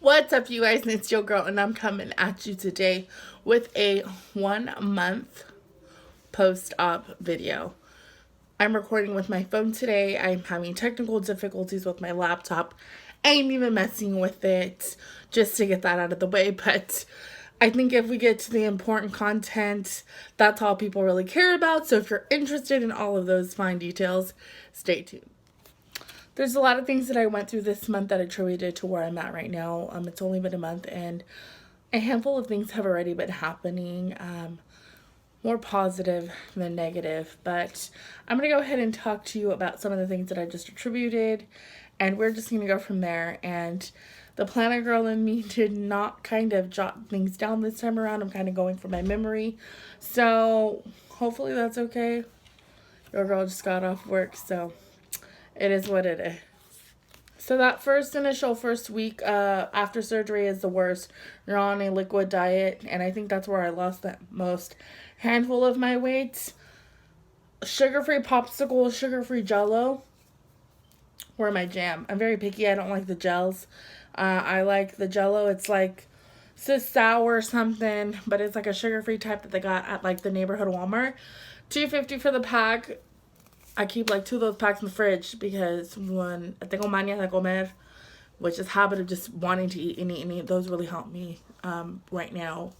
What's up, you guys? It's your girl, and I'm coming at you today with a 1 month post-op video. I'm recording with my phone today. I'm having technical difficulties with my laptop. I ain't even messing with it just to get that out of the way, but I think if we get to the important content, that's all people really care about. So if you're interested in all of those fine details, stay tuned. There's a lot of things that I went through this month that attributed to where I'm at right now. It's only been a month, and a handful of things have already been happening, more positive than negative. But I'm going to go ahead and talk to you about some of the things that I just attributed, and we're just going to go from there. And the planner girl in me did not kind of jot things down this time around. I'm kind of going from my memory. So hopefully that's okay. Your girl just got off work, so it is what it is. So that first week after surgery is the worst. You're on a liquid diet, and I think that's where I lost that most handful of my weight. Sugar-free popsicles, sugar-free Jell-O were my jam. I'm very picky. I don't like the gels. I like the Jell-O. It's like sour or something, but it's like a sugar-free type that they got at like the neighborhood Walmart. $2.50 for the pack. I keep like 2 of those packs in the fridge because when tengo maña de comer, which is habit of just wanting to eat and eat and eat, those really help me right now.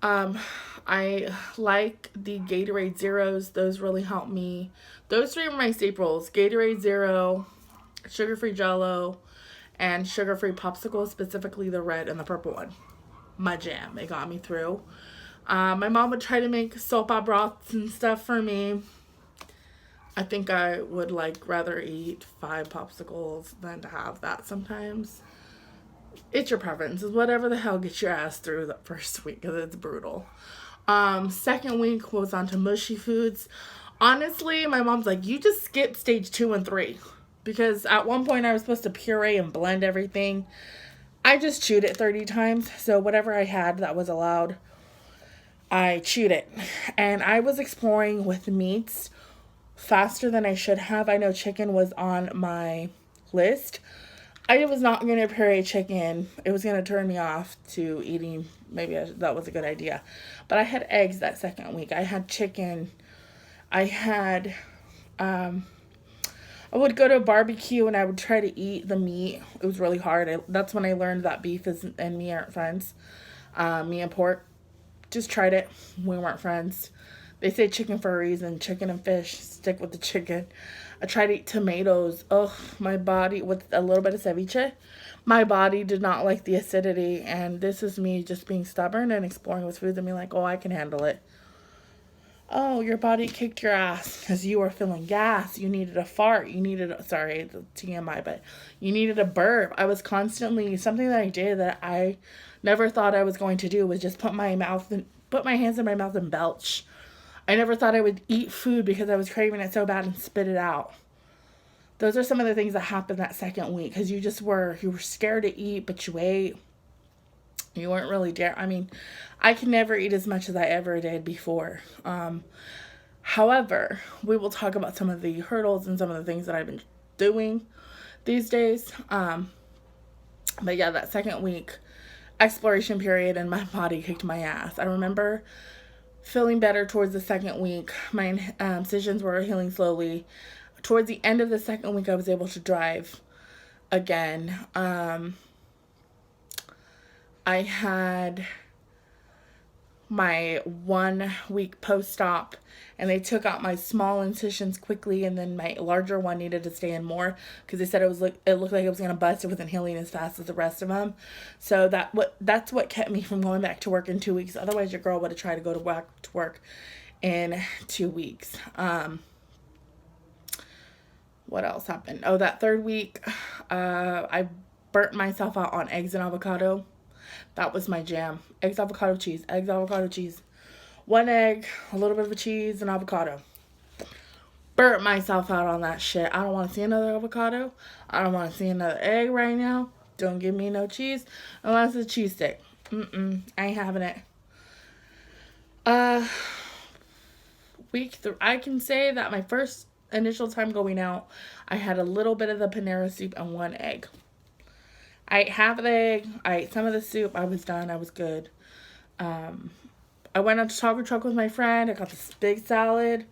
I like the Gatorade Zeros. Those really help me. Those 3 are my staples. Gatorade Zero, sugar-free Jell-O, and sugar-free popsicles, specifically the red and the purple one. My jam. It got me through. My mom would try to make sopa broths and stuff for me. I think I would rather eat 5 popsicles than to have that sometimes. It's your preference. It's whatever the hell gets your ass through the first week because it's brutal. Second week was on to mushy foods. Honestly, my mom's like, you just skip stage 2 and 3. Because at one point I was supposed to puree and blend everything. I just chewed it 30 times. So whatever I had that was allowed, I chewed it. And I was exploring with meats faster than I should have. I know chicken was on my list. I was not going to puree chicken. It was going to turn me off to eating. Maybe that was a good idea. But I had eggs that second week. I had chicken. I had, I would go to a barbecue and I would try to eat the meat. It was really hard. That's when I learned that beef and me aren't friends. Me and pork. Just tried it. We weren't friends. They say chicken for a reason. Chicken and fish. Stick with the chicken. I tried to eat tomatoes. Oh, my body, with a little bit of ceviche, my body did not like the acidity. And this is me just being stubborn and exploring with foods and being like, oh, I can handle it. Oh, your body kicked your ass because you were feeling gas. You needed a fart. You needed, sorry, the TMI, but you needed a burp. I was constantly, something that I did that I never thought I was going to do was just put my hands in my mouth and belch. I never thought I would eat food because I was craving it so bad and spit it out. Those are some of the things that happened that second week because you were scared to eat, but you ate. You weren't really dare. I mean, I can never eat as much as I ever did before. However, we will talk about some of the hurdles and some of the things that I've been doing these days. But yeah, that second week exploration period and my body kicked my ass. I remember feeling better towards the second week. My incisions were healing slowly. Towards the end of the second week, I was able to drive again. I had my 1 week post-op, and they took out my small incisions quickly, and then my larger one needed to stay in more because they said it looked like it was going to bust. It wasn't healing as fast as the rest of them. So that's what kept me from going back to work in 2 weeks. Otherwise, your girl would have tried to go back to work in 2 weeks. What else happened? Oh, that third week, I burnt myself out on eggs and avocado. That was my jam. Eggs, avocado, cheese. Eggs, avocado, cheese. 1 egg, a little bit of a cheese, and avocado. Burnt myself out on that shit. I don't want to see another avocado. I don't want to see another egg right now. Don't give me no cheese unless it's a cheese stick. I ain't having it. I can say that my first initial time going out, I had a little bit of the Panera soup and 1 egg. I ate half of the egg. I ate some of the soup. I was done. I was good. I went out to Taco Truck with my friend. I got this big salad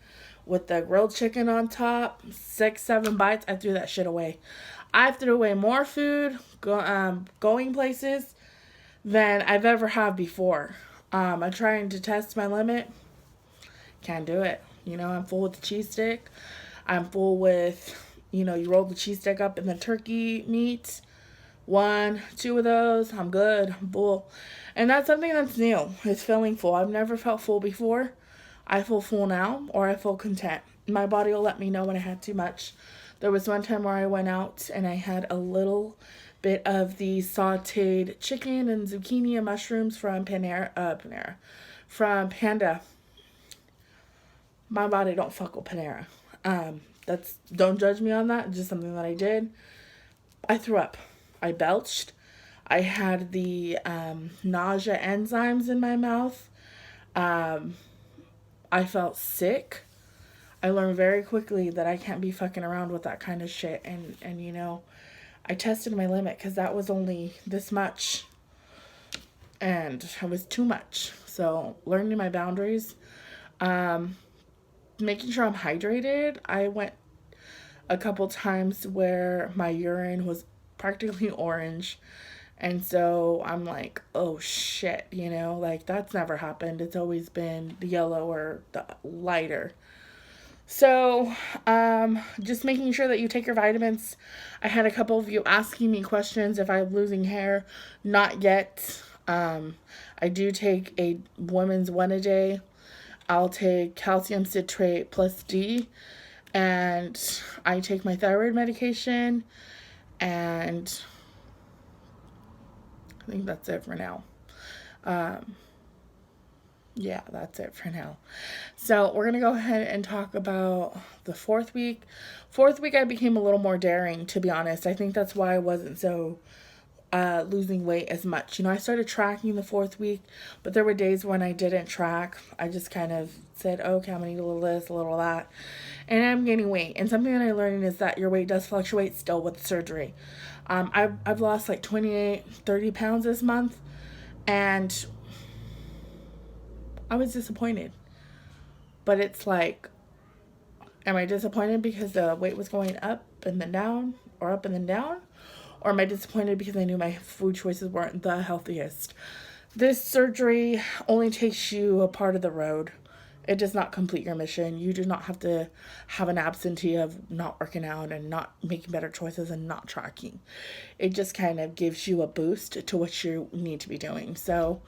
with the grilled chicken on top. 6, 7 bites. I threw that shit away. I threw away more food going places than I've ever had before. I'm trying to test my limit. Can't do it. I'm full with the cheese stick. I'm full with, you roll the cheese stick up in the turkey meat. 1, 2 of those. I'm good. I'm full. And that's something that's new. Is feeling full. I've never felt full before. I feel full now, or I feel content. My body will let me know when I had too much. There was one time where I went out and I had a little bit of the sauteed chicken and zucchini and mushrooms from from Panda. My body don't fuck with Panera. Don't judge me on that. It's just something that I did. I threw up. I belched. I had the nausea enzymes in my mouth. I felt sick. I learned very quickly that I can't be fucking around with that kind of shit. And I tested my limit because that was only this much. And it was too much. So learning my boundaries. Making sure I'm hydrated. I went a couple times where my urine was practically orange. And so I'm like, oh shit, like that's never happened. It's always been the yellow or the lighter. So, just making sure that you take your vitamins. I had a couple of you asking me questions if I'm losing hair. Not yet. I do take a woman's 1 a day. I'll take calcium citrate plus D. And I take my thyroid medication. And I think that's it for now. Yeah, that's it for now. So we're going to go ahead and talk about the 4th week. 4th week, I became a little more daring, to be honest. I think that's why I wasn't so losing weight as much. I started tracking the 4th week, but there were days when I didn't track. I just kind of said, okay, I'm going to eat a little this, a little that. And I'm gaining weight. And something that I learned is that your weight does fluctuate still with surgery. I've lost like 28, 30 pounds this month. And I was disappointed. But it's like, am I disappointed because the weight was going up and then down, or up and then down? Or am I disappointed because I knew my food choices weren't the healthiest? This surgery only takes you a part of the road. It does not complete your mission. You do not have to have an absentee of not working out and not making better choices and not tracking. It just kind of gives you a boost to what you need to be doing. So,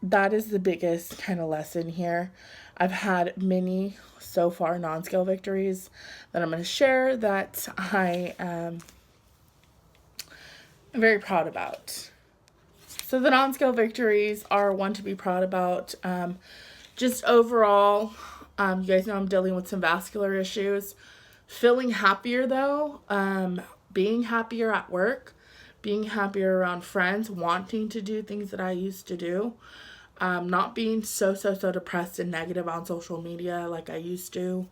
that is the biggest kind of lesson here. I've had many so far non-scale victories that I'm going to share that I am very proud about. So the non-scale victories are one to be proud about. Just overall, you guys know I'm dealing with some vascular issues. Feeling happier though, being happier at work, being happier around friends, wanting to do things that I used to do. Not being so depressed and negative on social media like I used to.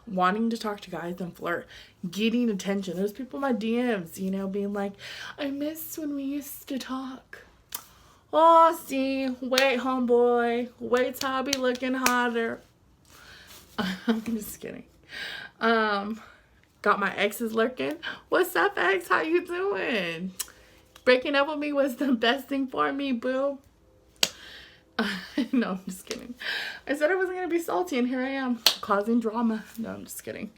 Wanting to talk to guys and flirt. Getting attention. There's people in my DMs, being like, I miss when we used to talk. Oh, see, wait, homeboy. Wait till I be looking hotter. I'm just kidding. Got my exes lurking. What's up, ex? How you doing? Breaking up with me was the best thing for me, boo. No, I'm just kidding. I said I wasn't going to be salty, and here I am, causing drama. No, I'm just kidding.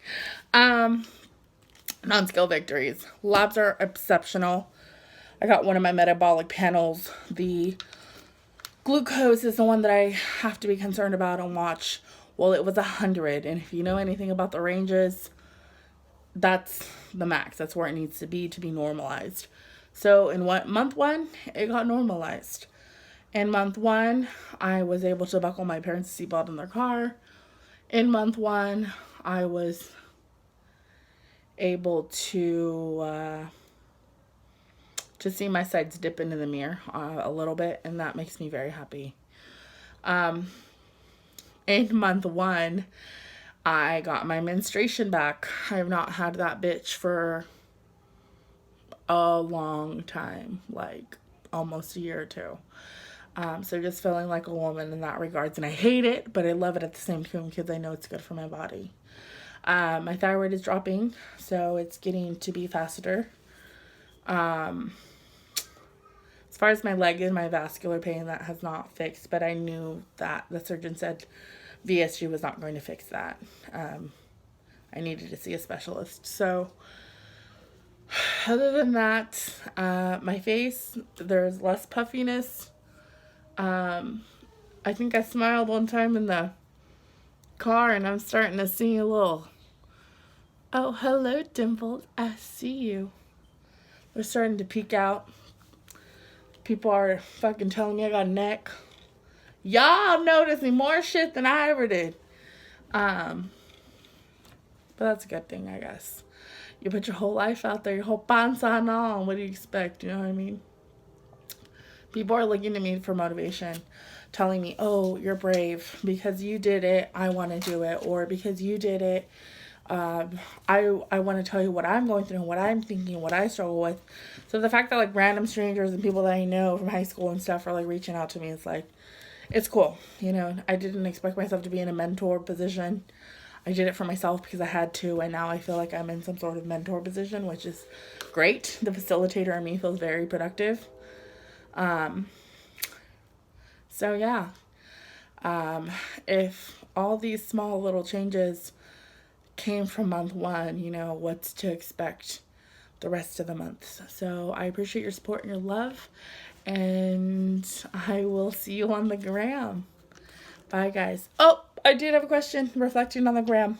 Non-scale victories. Labs are exceptional. I got one of my metabolic panels. The glucose is the one that I have to be concerned about and watch. Well, it was 100, and if you know anything about the ranges, that's the max. That's where it needs to be normalized. So in month 1, it got normalized. In month 1, I was able to buckle my parents' seatbelt in their car. In month 1, I was able to see my sides dip into the mirror a little bit, and that makes me very happy. In month 1, I got my menstruation back. I have not had that bitch for a long time, like almost a year or two. So just feeling like a woman in that regards. And I hate it, but I love it at the same time because I know it's good for my body. My thyroid is dropping, so it's getting to be faster. As far as my leg and my vascular pain, that has not fixed, but I knew that the surgeon said VSG was not going to fix that. I needed to see a specialist. So other than that, my face, there's less puffiness. I think I smiled one time in the car and I'm starting to see a little, oh, hello, dimples, I see you. They're starting to peek out. People are fucking telling me I got a neck. Y'all noticing more shit than I ever did. But that's a good thing, I guess. You put your whole life out there, your whole panza on. What do you expect? You know what I mean? People are looking to me for motivation, telling me, oh, you're brave. Because you did it, I want to do it. Or because you did it, I want to tell you what I'm going through and what I'm thinking, what I struggle with. So the fact that like random strangers and people that I know from high school and stuff are like reaching out to me, it's like, it's cool. You know, I didn't expect myself to be in a mentor position. I did it for myself because I had to, and now I feel like I'm in some sort of mentor position, which is great. The facilitator in me feels very productive. So yeah, if all these small little changes came from month one, you know, what's to expect the rest of the months. So I appreciate your support and your love, and I will see you on the gram. Bye, guys. Oh, I did have a question reflecting on the gram.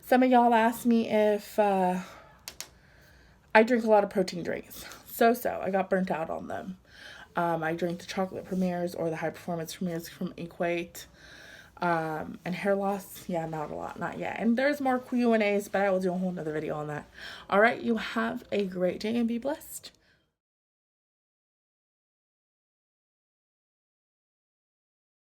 Some of y'all asked me if I drink a lot of protein drinks. So I got burnt out on them. I drink the chocolate premiers or the high performance premiers from Equate. And hair loss, yeah, not a lot, not yet. And there's more Q&As, but I will do a whole nother video on that. All right, you have a great day and be blessed.